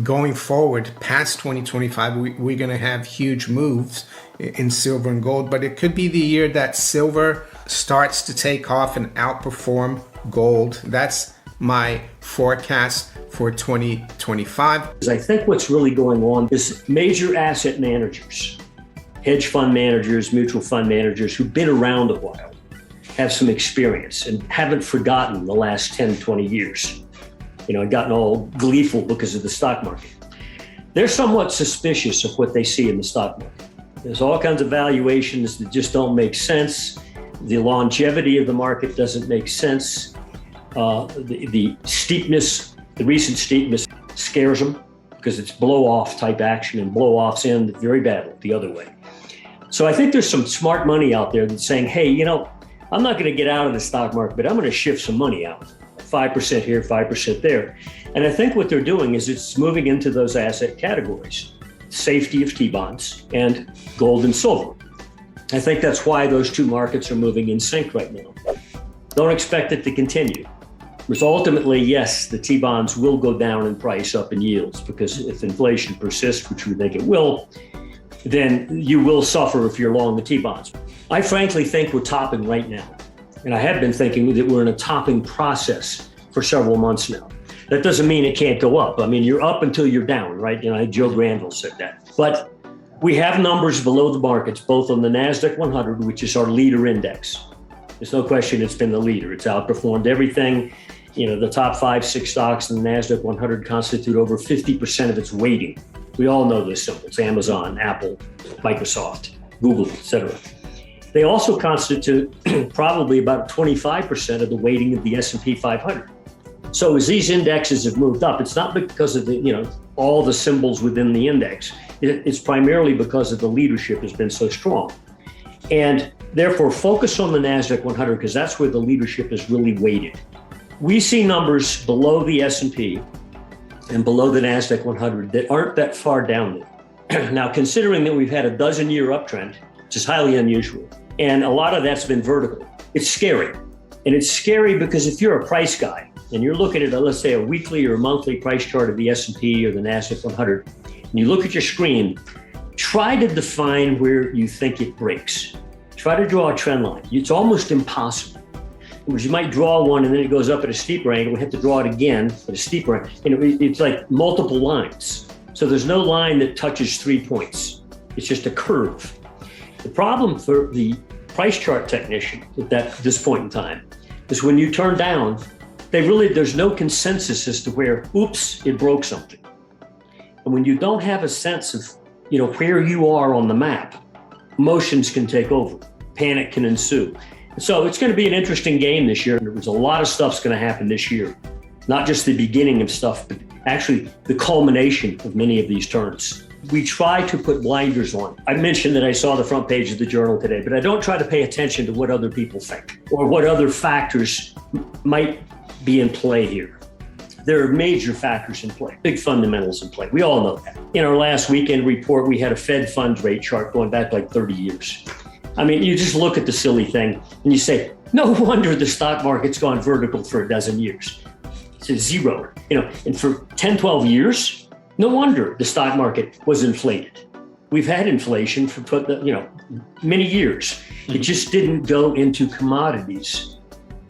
going forward past 2025, we're going to have huge moves in silver and gold, but it could be the year that silver starts to take off and outperform gold. That's my forecast for 2025. I think what's really going on is major asset managers, hedge fund managers, mutual fund managers who've been around a while, have some experience and haven't forgotten the last 10, 20 years. Gotten all gleeful because of the stock market. They're somewhat suspicious of what they see in the stock market. There's all kinds of valuations that just don't make sense. The longevity of the market doesn't make sense. The steepness, the recent steepness scares them because it's blow-off type action, and blow-offs end very badly the other way. So I think there's some smart money out there that's saying, hey, I'm not going to get out of the stock market, but I'm going to shift some money out. 5% here, 5% there. And I think what they're doing is it's moving into those asset categories, safety of T-bonds and gold and silver. I think that's why those two markets are moving in sync right now. Don't expect it to continue. Because ultimately, yes, the T-bonds will go down in price, up in yields, because if inflation persists, which we think it will, then you will suffer if you're long the T-bonds. I frankly think we're topping right now. And I have been thinking that we're in a topping process for several months now. That doesn't mean it can't go up. I mean, you're up until you're down, right? Joe Granville said that. But we have numbers below the markets, both on the NASDAQ 100, which is our leader index. There's no question it's been the leader. It's outperformed everything. The top 5-6 stocks in the NASDAQ 100 constitute over 50% of its weighting. We all know those symbols: Amazon, Apple, Microsoft, Google, et cetera. They also constitute probably about 25% of the weighting of the S&P 500. So as these indexes have moved up, it's not because of all the symbols within the index. It's primarily because of the leadership has been so strong. And therefore, focus on the NASDAQ 100 because that's where the leadership is really weighted. We see numbers below the S&P and below the NASDAQ 100 that aren't that far down there. Now, considering that we've had a 12-year uptrend, which is highly unusual, and a lot of that's been vertical, it's scary. And it's scary because if you're a price guy and you're looking at, let's say, a weekly or monthly price chart of the S&P or the NASDAQ 100, and you look at your screen, try to define where you think it breaks. Try to draw a trend line. It's almost impossible. Because you might draw one and then it goes up at a steeper angle. We have to draw it again at a steeper angle. It's like multiple lines. So there's no line that touches 3 points. It's just a curve. The problem for the price chart technician at this point in time is when you turn down, there's no consensus as to where, oops, it broke something. And when you don't have a sense of, where you are on the map, emotions can take over, panic can ensue. So it's going to be an interesting game this year. There's a lot of stuff's going to happen this year, not just the beginning of stuff, but actually the culmination of many of these turns. We try to put blinders on. I mentioned that I saw the front page of the Journal today, but I don't try to pay attention to what other people think or what other factors might be in play here. There are major factors in play, big fundamentals in play. We all know that. In our last weekend report, we had a Fed funds rate chart going back like 30 years. I mean, you just look at the silly thing and you say, no wonder the stock market's gone vertical for 12 years. It's a zero, and for 10, 12 years, no wonder the stock market was inflated. We've had inflation for many years. It just didn't go into commodities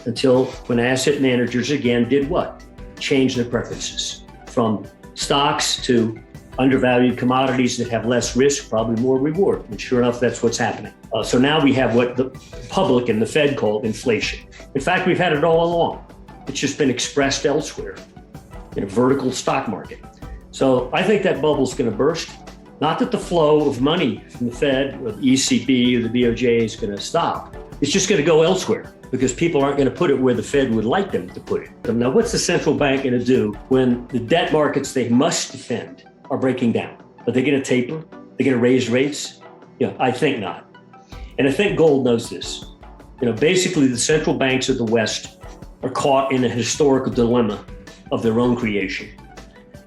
until when asset managers again did what? Change their preferences from stocks to undervalued commodities that have less risk, probably more reward. And sure enough, that's what's happening. So now we have what the public and the Fed call inflation. In fact, we've had it all along. It's just been expressed elsewhere in a vertical stock market. So I think that bubble's going to burst. Not that the flow of money from the Fed or the ECB or the BOJ is going to stop. It's just going to go elsewhere because people aren't going to put it where the Fed would like them to put it. Now, what's the central bank going to do when the debt markets they must defend are breaking down? Are they going to taper? They're going to raise rates? I think not. And I think gold knows this. Basically the central banks of the West are caught in a historical dilemma of their own creation.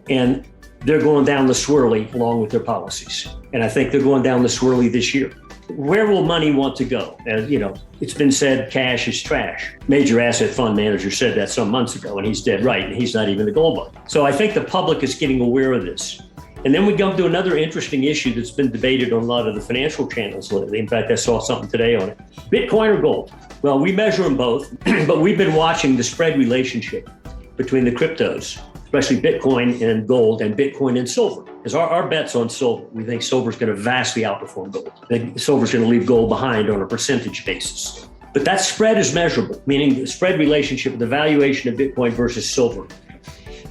And they're going down the swirly along with their policies. And I think they're going down the swirly this year. Where will money want to go? As you know, it's been said cash is trash. Major asset fund manager said that some months ago, and he's dead right, and he's not even a gold bug. So I think the public is getting aware of this. And then we come to another interesting issue that's been debated on a lot of the financial channels lately. In fact, I saw something today on it. Bitcoin or gold? Well, we measure them both, but we've been watching the spread relationship between the cryptos, especially Bitcoin and gold, and Bitcoin and silver. Because our bet's on silver. We think silver's going to vastly outperform gold. I think silver's going to leave gold behind on a percentage basis. But that spread is measurable, meaning the spread relationship, the valuation of Bitcoin versus silver.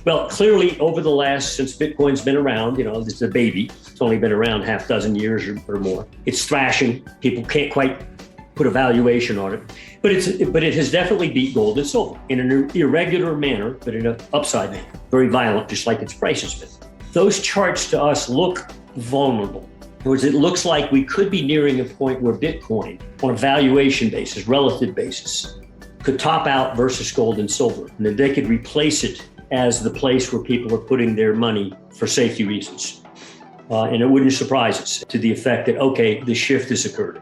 Well, clearly over the last, since Bitcoin's been around, it's a baby. It's only been around half dozen years or more. It's thrashing. People can't quite put a valuation on it. But it has definitely beat gold and silver in an irregular manner, but in an upside manner. Very violent, just like its price has been. Those charts to us look vulnerable. In other words, it looks like we could be nearing a point where Bitcoin, on a valuation basis, relative basis, could top out versus gold and silver. And then they could replace it as the place where people are putting their money for safety reasons. And it wouldn't surprise us to the effect that, okay, the shift has occurred.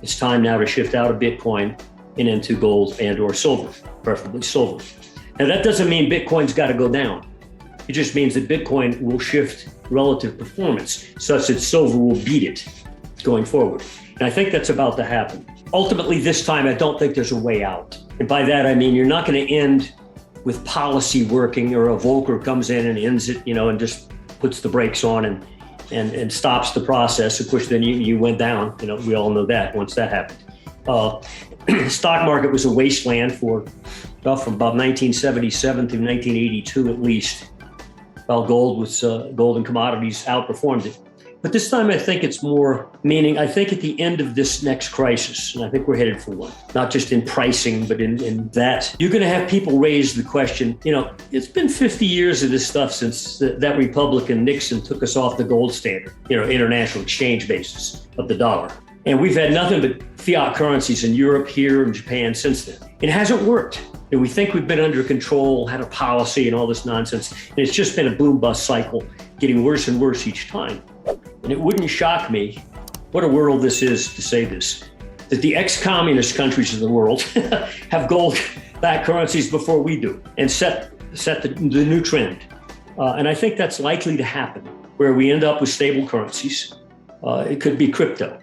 It's time now to shift out of Bitcoin and into gold and or silver, preferably silver. Now that doesn't mean Bitcoin's got to go down. It just means that Bitcoin will shift relative performance such that silver will beat it going forward. And I think that's about to happen. Ultimately, this time, I don't think there's a way out. And by that, I mean, you're not going to end with policy working or a Volcker comes in and ends it, and just puts the brakes on and stops the process. Of course, then you went down. We all know that once that happened. The stock market was a wasteland from about 1977 through 1982 at least, while gold and commodities outperformed it. But this time I think it's more, meaning I think at the end of this next crisis, and I think we're headed for one, not just in pricing, but in that, you're going to have people raise the question, it's been 50 years of this stuff since that Republican Nixon took us off the gold standard, international exchange basis of the dollar. And we've had nothing but fiat currencies in Europe, here, and Japan since then. It hasn't worked. And we think we've been under control, had a policy and all this nonsense. And it's just been a boom-bust cycle, getting worse and worse each time. And it wouldn't shock me, what a world this is to say this, that the ex-communist countries of the world have gold-backed currencies before we do and set the new trend. And I think that's likely to happen, where we end up with stable currencies. It could be crypto,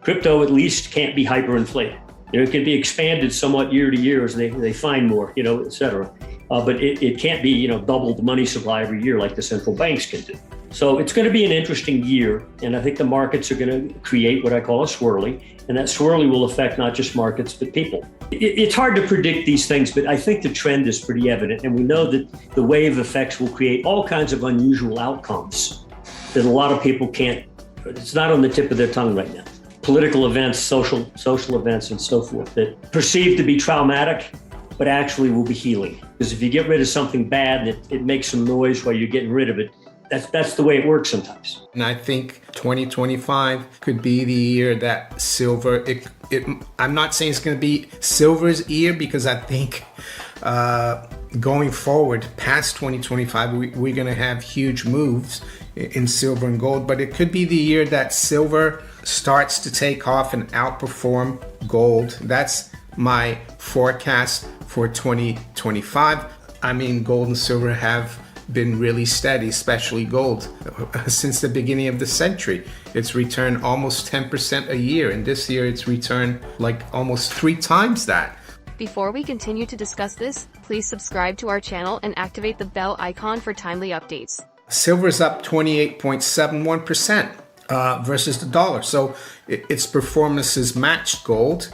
Crypto at least can't be hyperinflated. It can be expanded somewhat year to year as they find more, et cetera. But it can't be, double the money supply every year like the central banks can do. So it's going to be an interesting year. And I think the markets are going to create what I call a swirly. And that swirly will affect not just markets, but people. It's hard to predict these things, but I think the trend is pretty evident. And we know that the wave effects will create all kinds of unusual outcomes that a lot of people it's not on the tip of their tongue right now. Political events, social events, and so forth that perceived to be traumatic, but actually will be healing. Because if you get rid of something bad and it makes some noise while you're getting rid of it, that's the way it works sometimes. And I think 2025 could be the year that silver, I'm not saying it's going to be silver's year, because I think going forward past 2025, we're going to have huge moves in silver and gold, but it could be the year that silver starts to take off and outperform gold. That's my forecast for 2025. I mean, gold and silver have been really steady, especially gold. Since the beginning of the century, it's returned almost 10% a year, and this year it's returned like almost 3 times that. Before we continue to discuss this, please subscribe to our channel and activate the bell icon for timely updates. Silver's up 28.71% versus the dollar. So its performance has matched gold,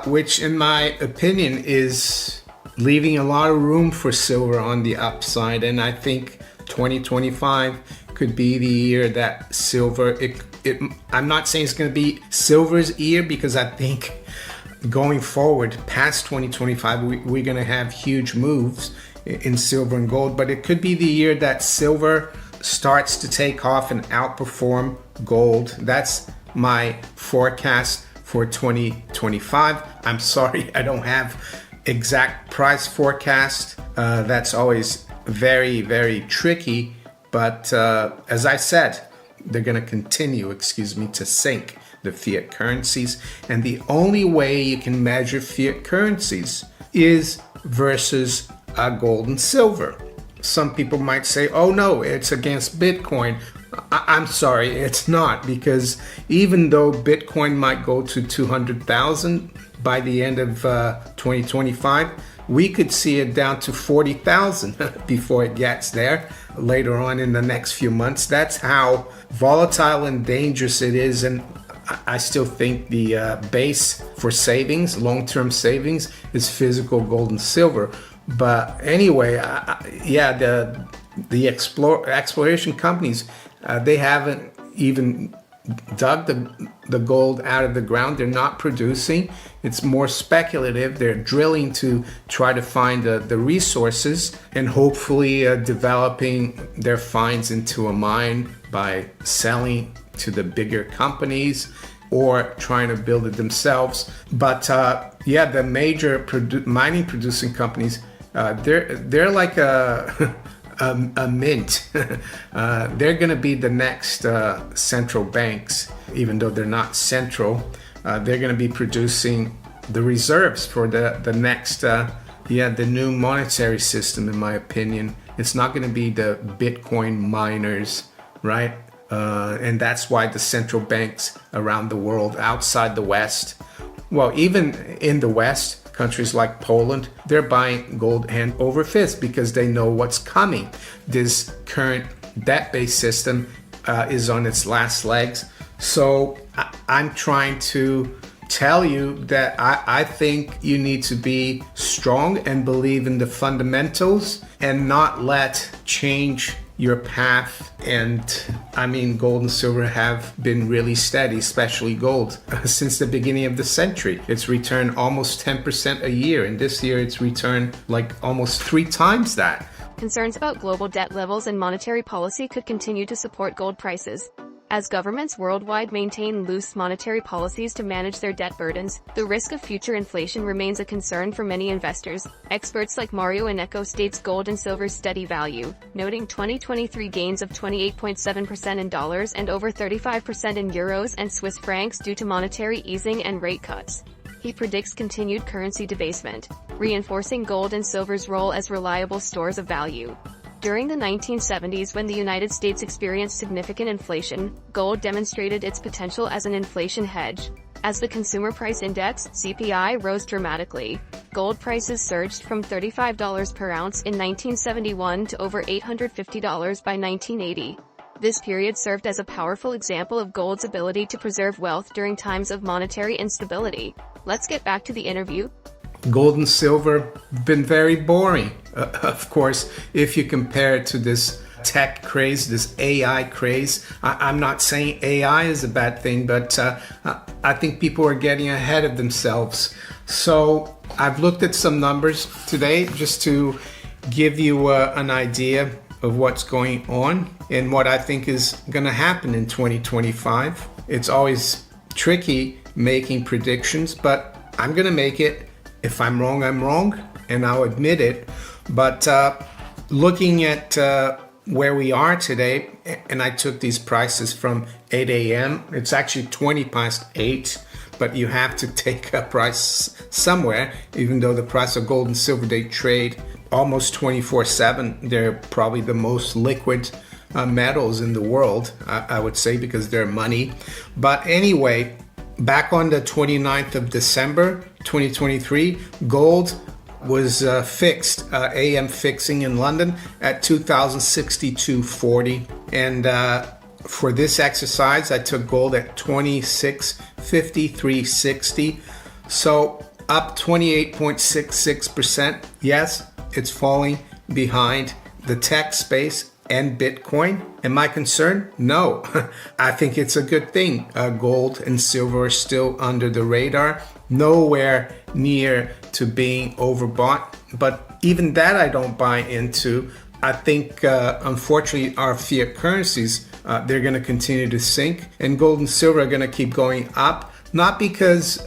which in my opinion is leaving a lot of room for silver on the upside. And I think 2025 could be the year that silver, I'm not saying it's going to be silver's year, because I think going forward past 2025, we're going to have huge moves in silver and gold, but it could be the year that silver starts to take off and outperform gold. That's my forecast for 2025. I'm sorry, I don't have exact price forecast. That's always very, very tricky. But as I said, they're going to continue, to sink. the fiat currencies. And the only way you can measure fiat currencies is versus gold and silver. Some people might say, oh no, it's against Bitcoin. I'm sorry, it's not, because even though Bitcoin might go to 200,000 by the end of 2025, we could see it down to 40,000 before it gets there later on in the next few months. That's how volatile and dangerous it is. And I still think the base for savings, long-term savings, is physical gold and silver. But anyway, the exploration companies, they haven't even dug the gold out of the ground. They're not producing. It's more speculative. They're drilling to try to find the resources and hopefully developing their finds into a mine by selling to the bigger companies or trying to build it themselves. But the major mining producing companies, they're like a mint. They're going to be the next central banks, even though they're not central. They're going to be producing the reserves for the next, the new monetary system, in my opinion. It's not going to be the Bitcoin miners, right? And that's why the central banks around the world, outside the West, well, even in the West, countries like Poland, they're buying gold hand over fist because they know what's coming. This current debt-based system is on its last legs. So I'm trying to tell you that I think you need to be strong and believe in the fundamentals and not let change your path. And I mean, gold and silver have been really steady, especially gold, since the beginning of the century. It's returned almost 10% a year, and this year it's returned like almost 3 times that. Concerns about global debt levels and monetary policy could continue to support gold prices. As governments worldwide maintain loose monetary policies to manage their debt burdens, the risk of future inflation remains a concern for many investors. Experts like Mario Innecco states gold and silver's steady value, noting 2023 gains of 28.7% in dollars and over 35% in euros and Swiss francs due to monetary easing and rate cuts. He predicts continued currency debasement, reinforcing gold and silver's role as reliable stores of value. During the 1970s, when the United States experienced significant inflation, gold demonstrated its potential as an inflation hedge. As the Consumer Price Index, CPI, rose dramatically, gold prices surged from $35 per ounce in 1971 to over $850 by 1980. This period served as a powerful example of gold's ability to preserve wealth during times of monetary instability. Let's get back to the interview. Gold and silver have been very boring. Of course, if you compare it to this tech craze, this AI craze. I'm not saying AI is a bad thing, but I think people are getting ahead of themselves. So I've looked at some numbers today just to give you an idea of what's going on and what I think is going to happen in 2025. It's always tricky making predictions, but I'm going to make it. If I'm wrong, I'm wrong, and I'll admit it. But looking at where we are today, and I took these prices from 8 a.m. It's actually 20 past 8, but you have to take a price somewhere, even though the price of gold and silver, they trade almost 24/7. They're probably the most liquid metals in the world, I would say, because they're money. But anyway, back on the 29th of December, 2023, gold was fixed, AM fixing in London at 2,062.40. And for this exercise, I took gold at 2653.60. So up 28.66%. Yes, it's falling behind the tech space and Bitcoin. Am I concerned? No. I think it's a good thing. Gold and silver are still under the radar, nowhere near to being overbought. But even that I don't buy into. I think, unfortunately, our fiat currencies, they're going to continue to sink, and gold and silver are going to keep going up. Not because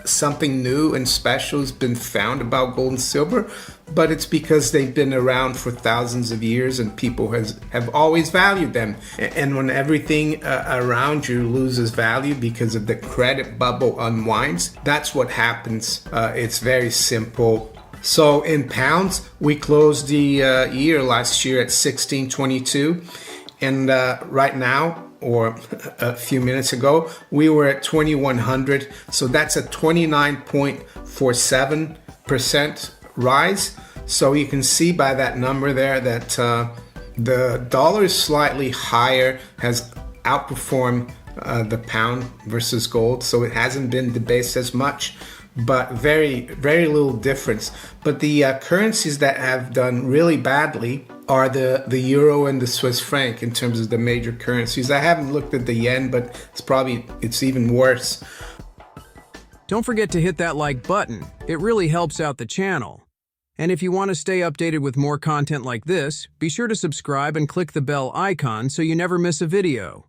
something new and special has been found about gold and silver, but it's because they've been around for thousands of years and people have always valued them. And when everything around you loses value because of the credit bubble unwinds, that's what happens. It's very simple. So in pounds, we closed the year last year at 1622, and right now, or a few minutes ago, we were at 2100. So that's a 29.47% rise. So you can see by that number there that the dollar is slightly higher, has outperformed the pound versus gold. So it hasn't been debased as much, but very, very little difference. But the currencies that have done really badly are the euro and the Swiss franc in terms of the major currencies. I haven't looked at the yen, but it's even worse. Don't forget to hit that like button. It really helps out the channel. And if you want to stay updated with more content like this, be sure to subscribe and click the bell icon so you never miss a video.